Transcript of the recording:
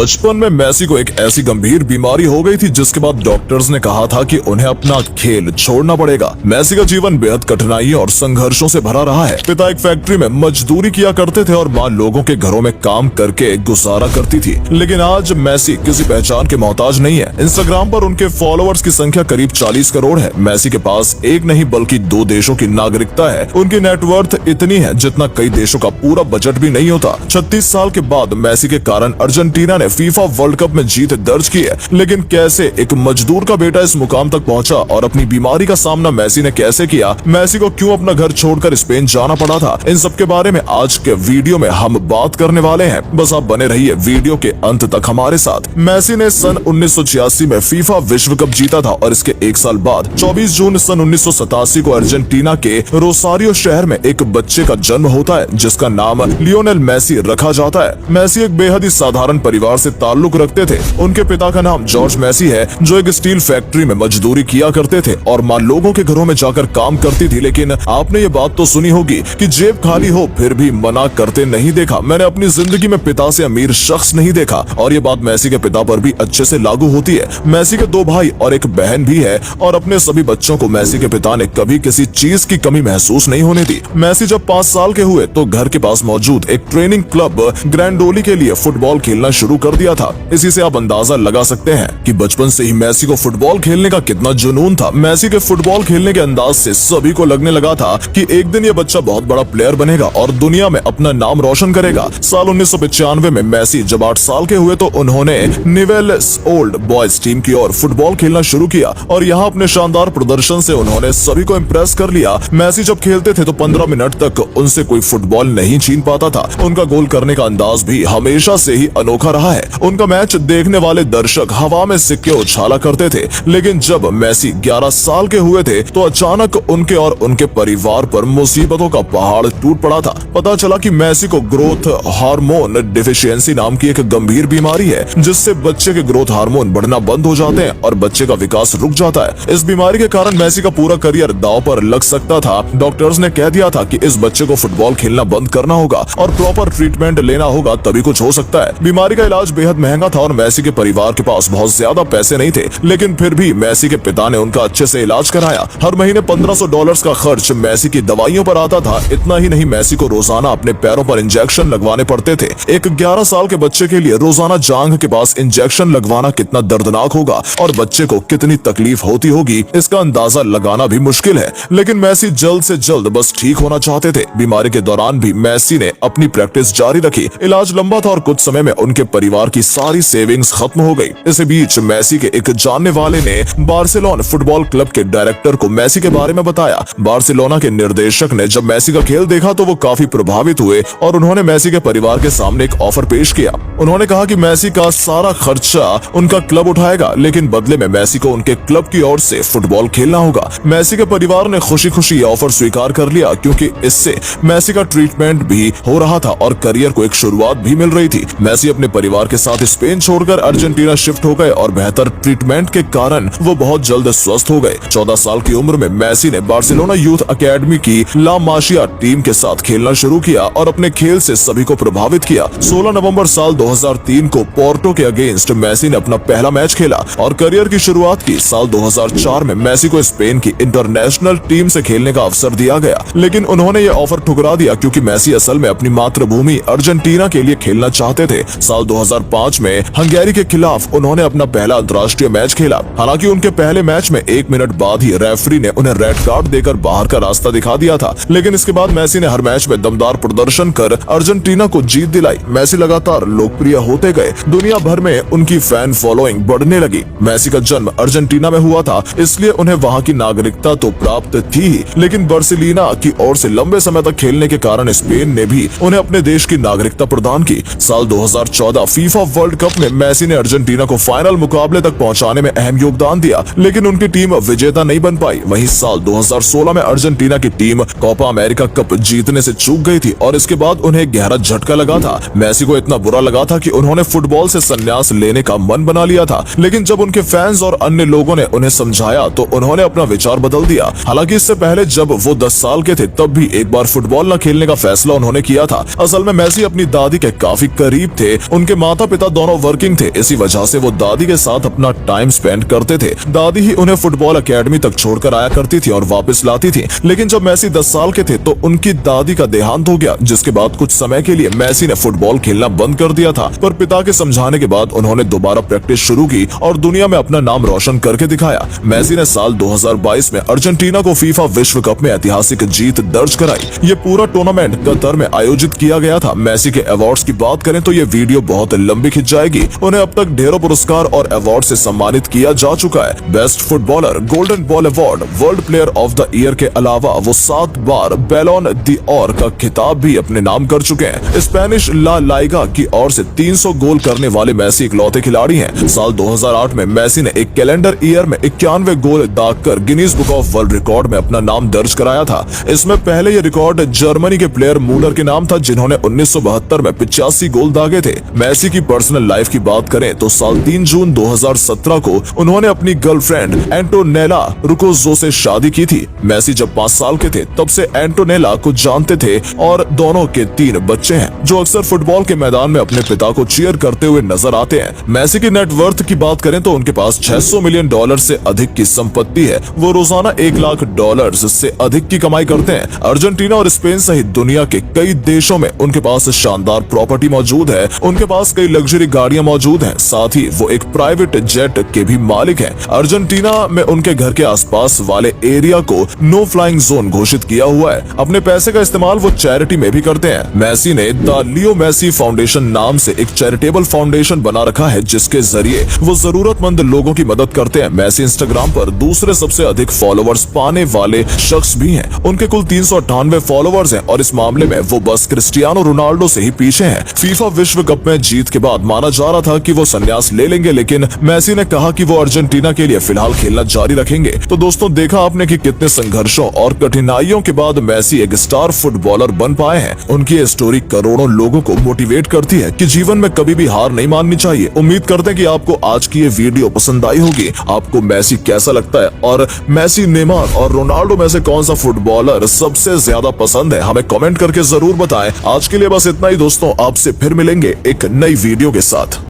बचपन में मेसी को एक ऐसी गंभीर बीमारी हो गई थी जिसके बाद डॉक्टर्स ने कहा था कि उन्हें अपना खेल छोड़ना पड़ेगा। मेसी का जीवन बेहद कठिनाइयों और संघर्षों से भरा रहा है। पिता एक फैक्ट्री में मजदूरी किया करते थे और माँ लोगों के घरों में काम करके गुजारा करती थी। लेकिन आज मेसी किसी पहचान के मोहताज नहीं है। इंस्टाग्राम पर उनके फॉलोअर्स की संख्या करीब 40 करोड़ है। मेसी के पास एक नहीं बल्कि 2 देशों की नागरिकता है। उनकी नेटवर्थ इतनी है जितना कई देशों का पूरा बजट भी नहीं होता। 36 साल के बाद मेसी के कारण अर्जेंटीना ने फीफा वर्ल्ड कप में जीत दर्ज की है। लेकिन कैसे एक मजदूर का बेटा इस मुकाम तक पहुंचा और अपनी बीमारी का सामना मेसी ने कैसे किया, मेसी को क्यों अपना घर छोड़कर स्पेन जाना पड़ा था, इन सब के बारे में आज के वीडियो में हम बात करने वाले हैं। बस आप बने रहिए वीडियो के अंत तक हमारे साथ। मेसी ने सन 1986 में फीफा विश्व कप जीता था और इसके एक साल बाद 24 जून सन 1987 को अर्जेंटीना के रोसारियो शहर में एक बच्चे का जन्म होता है जिसका नाम लियोनेल मेसी रखा जाता है। मेसी एक बेहद ही साधारण परिवार से ताल्लुक रखते थे। उनके पिता का नाम जॉर्ज मेसी है जो एक स्टील फैक्ट्री में मजदूरी किया करते थे और माँ लोगों के घरों में जाकर काम करती थी। लेकिन आपने ये बात तो सुनी होगी कि जेब खाली हो फिर भी मना करते नहीं देखा। मैंने अपनी जिंदगी में पिता से अमीर शख्स नहीं देखा और ये बात मेसी के पिता पर भी अच्छे से लागू होती है। मेसी के 2 भाई और एक बहन भी है और अपने सभी बच्चों को मेसी के पिता ने कभी किसी चीज की कमी महसूस नहीं होने दी। मेसी जब 5 साल के हुए तो घर के पास मौजूद एक ट्रेनिंग क्लब ग्रैंडोली के लिए फुटबॉल खेलना शुरू कर दिया था। इसी से आप अंदाजा लगा सकते हैं कि बचपन से ही मेसी को फुटबॉल खेलने का कितना जुनून था। मेसी के फुटबॉल खेलने के अंदाज से सभी को लगने लगा था कि एक दिन ये बच्चा बहुत बड़ा प्लेयर बनेगा और दुनिया में अपना नाम रोशन करेगा। साल 1995 में मेसी जब 8 साल के हुए तो उन्होंने न्यूवेल्स ओल्ड बॉयज टीम की ओर फुटबॉल खेलना शुरू किया और यहाँ अपने शानदार प्रदर्शन से उन्होंने सभी को इम्प्रेस कर लिया। मेसी जब खेलते थे तो 15 मिनट तक उनसे कोई फुटबॉल नहीं छीन पाता था। उनका गोल करने का अंदाज भी हमेशा से ही अनोखा रहा है। उनका मैच देखने वाले दर्शक हवा में सिक्के उछाला करते थे। लेकिन जब मेसी 11 साल के हुए थे तो अचानक उनके और उनके परिवार पर मुसीबतों का पहाड़ टूट पड़ा था। पता चला कि मेसी को ग्रोथ हार्मोन डिफिशियंसी नाम की एक गंभीर बीमारी है जिससे बच्चे के ग्रोथ हार्मोन बढ़ना बंद हो जाते हैं और बच्चे का विकास रुक जाता है। इस बीमारी के कारण मेसी का पूरा करियर दांव पर लग सकता था। डॉक्टर्स ने कह दिया था कि इस बच्चे को फुटबॉल खेलना बंद करना होगा और प्रॉपर ट्रीटमेंट लेना होगा तभी कुछ हो सकता है। बीमारी का इलाज बेहद महंगा था और मेसी के परिवार के पास बहुत ज्यादा पैसे नहीं थे। लेकिन फिर भी मेसी के पिता ने उनका अच्छे से इलाज कराया। हर महीने $1500 का खर्च मेसी की दवाइयों पर आता था। इतना ही नहीं, मेसी को रोजाना अपने पैरों पर इंजेक्शन लगवाने पड़ते थे। एक 11 साल के बच्चे के लिए रोजाना जांघ के पास इंजेक्शन लगवाना कितना दर्दनाक होगा और बच्चे को कितनी तकलीफ होती होगी इसका अंदाजा लगाना भी मुश्किल है। लेकिन मेसी जल्द से जल्द बस ठीक होना चाहते थे। बीमारी के दौरान भी मेसी ने अपनी प्रैक्टिस जारी रखी। इलाज लंबा था और कुछ समय में उनके परिवार की सारी सेविंग्स खत्म हो गई। इसी बीच मेसी के एक जानने वाले ने बार्सिलोना फुटबॉल क्लब के डायरेक्टर को मेसी के बारे में बताया। बार्सिलोना के निर्देशक ने जब मेसी का खेल देखा तो वो काफी प्रभावित हुए और उन्होंने मेसी के परिवार के सामने एक ऑफर पेश किया। उन्होंने कहा कि मेसी का सारा खर्चा उनका क्लब उठाएगा लेकिन बदले में मेसी को उनके क्लब की ओर से फुटबॉल खेलना होगा। मेसी के परिवार ने खुशी खुशी ये ऑफर स्वीकार कर लिया क्योंकि इससे मेसी का ट्रीटमेंट भी हो रहा था और करियर को एक शुरुआत भी मिल रही थी। मेसी अपने परिवार के साथ स्पेन छोड़कर अर्जेंटीना शिफ्ट हो गए और बेहतर ट्रीटमेंट के कारण वो बहुत जल्द स्वस्थ हो गए। 14 साल की उम्र में मेसी ने बार्सिलोना यूथ अकेडमी की ला मासिया टीम के साथ खेलना शुरू किया और अपने खेल से सभी को प्रभावित किया। 16 नवंबर साल 2003 को पोर्टो के अगेंस्ट मेसी ने अपना पहला मैच खेला और करियर की शुरुआत की। साल 2004 में मेसी को स्पेन की इंटरनेशनल टीम से खेलने का अवसर दिया गया लेकिन उन्होंने ये ऑफर ठुकरा दिया क्योंकि मेसी असल में अपनी मातृभूमि अर्जेंटीना के लिए खेलना चाहते थे। साल 2005 में हंगेरी के खिलाफ उन्होंने अपना पहला अंतर्राष्ट्रीय मैच खेला। हालांकि उनके पहले मैच में 1 मिनट बाद ही रेफरी ने उन्हें रेड कार्ड देकर बाहर का रास्ता दिखा दिया था। लेकिन इसके बाद मेसी ने हर मैच में दमदार प्रदर्शन कर अर्जेंटीना को जीत दिलाई। मेसी लगातार लोकप्रिय होते गए। दुनिया भर में उनकी फैन फॉलोइंग बढ़ने लगी। मेसी का जन्म अर्जेंटीना में हुआ था इसलिए उन्हें वहां की नागरिकता तो प्राप्त थी ही, लेकिन बार्सिलोना की ओर से लंबे समय तक खेलने के कारण स्पेन ने भी उन्हें अपने देश की नागरिकता प्रदान की। साल 2014 फीफा वर्ल्ड कप में मेसी ने अर्जेंटीना को फाइनल मुकाबले तक पहुंचाने में अहम योगदान दिया लेकिन उनकी टीम विजेता नहीं बन पाई। वहीं साल 2016 में अर्जेंटीना की टीम कोपा अमेरिका कप जीतने से चूक गई थी और इसके बाद उन्हें गहरा झटका लगा था। मेसी को इतना बुरा लगा था कि उन्होंने फुटबॉल से संन्यास लेने का मन बना लिया था। लेकिन जब उनके फैंस और अन्य लोगों ने उन्हें समझाया तो उन्होंने अपना विचार बदल दिया। हालांकि इससे पहले जब वो 10 साल के थे तब भी एक बार फुटबॉल न खेलने का फैसला उन्होंने किया था। असल में मेसी अपनी दादी के काफी करीब थे। उनके माता पिता दोनों वर्किंग थे, इसी वजह से वो दादी के साथ अपना टाइम स्पेंड करते थे। दादी ही उन्हें फुटबॉल एकेडमी तक छोड़कर आया करती थी और वापस लाती थी। लेकिन जब मैसी 10 साल के थे तो उनकी दादी का देहांत हो गया, जिसके बाद कुछ समय के लिए मैसी ने फुटबॉल खेलना बंद कर दिया था। पर पिता के समझाने के बाद उन्होंने दोबारा प्रैक्टिस शुरू की और दुनिया में अपना नाम रोशन करके दिखाया। मैसी ने साल 2022 में अर्जेंटीना को फीफा विश्व कप में ऐतिहासिक जीत दर्ज कराई। ये पूरा टूर्नामेंट कतर में आयोजित किया गया था। मैसी के अवार्ड्स की बात करें तो ये वीडियो बहुत लंबी खिंच जाएगी। उन्हें अब तक ढेरों पुरस्कार और अवार्ड से सम्मानित किया जा चुका है। Best footballer, golden ball award, world player of the year के अलावा वो 7 बार बैलोन d'Or का खिताब भी अपने नाम कर चुके हैं। स्पेनिश ला लाइगा की ओर से 300 गोल करने वाले मैसी इकलौते खिलाड़ी हैं। साल 2008 में मैसी ने एक कैलेंडर ईयर में 91 गोल दागकर Guinness book of world record में अपना नाम दर्ज कराया था। इसमें पहले ये रिकॉर्ड जर्मनी के प्लेयर मूलर के नाम था, जिन्होंने 1972 में 85 गोल दागे थे। मैसी की पर्सनल लाइफ की बात करें तो साल 3 जून 2017 को उन्होंने अपनी गर्लफ्रेंड एंटोनेला रुकोजो से शादी की थी। मैसी जब 5 साल के थे तब से एंटोनेला को जानते थे और दोनों के 3 बच्चे हैं, जो अक्सर फुटबॉल के मैदान में अपने पिता को चीयर करते हुए नजर आते हैं। मैसी की नेट वर्थ की बात करें तो उनके पास $600 मिलियन से अधिक की संपत्ति है। वो रोजाना $1 लाख से अधिक की कमाई करते हैं। अर्जेंटीना और स्पेन सहित दुनिया के कई देशों में उनके पास शानदार प्रॉपर्टी मौजूद है। उनके पास कई लग्जरी गाड़ियां मौजूद हैं। साथ ही वो एक प्राइवेट जेट के भी मालिक हैं। अर्जेंटीना में उनके घर के आसपास वाले एरिया को नो फ्लाइंग जोन घोषित किया हुआ है। अपने पैसे का इस्तेमाल वो चैरिटी में भी करते हैं। मैसी ने द लियो मैसी फाउंडेशन नाम से एक चैरिटेबल फाउंडेशन बना रखा है, जिसके जरिए वो जरूरतमंद लोगों की मदद करते हैं। मैसी इंस्टाग्राम पर दूसरे सबसे अधिक फॉलोवर्स पाने वाले शख्स भी हैं। उनके कुल 398 फॉलोवर्स हैं और इस मामले में वो बस क्रिस्टियानो रोनाल्डो से ही पीछे हैं। फीफा विश्व कप में जीत के बाद माना जा रहा था कि वो संन्यास ले लेंगे, लेकिन मैसी ने कहा कि वो अर्जेंटीना के लिए फिलहाल खेलना जारी रखेंगे। तो दोस्तों, देखा आपने कि कितने संघर्षों और कठिनाइयों के बाद मैसी एक स्टार फुटबॉलर बन पाए हैं। उनकी ये स्टोरी करोड़ों लोगों को मोटिवेट करती है कि जीवन में कभी भी हार नहीं माननी चाहिए। उम्मीद करते हैं कि आपको आज की ये वीडियो पसंद आई होगी। आपको मैसी कैसा लगता है और मैसी, नेमार और रोनाल्डो में से कौन सा फुटबॉलर सबसे ज्यादा पसंद है, हमें कमेंट करके जरूर बताएं। आज के लिए बस इतना ही दोस्तों, आपसे फिर मिलेंगे एक नई वीडियो के साथ।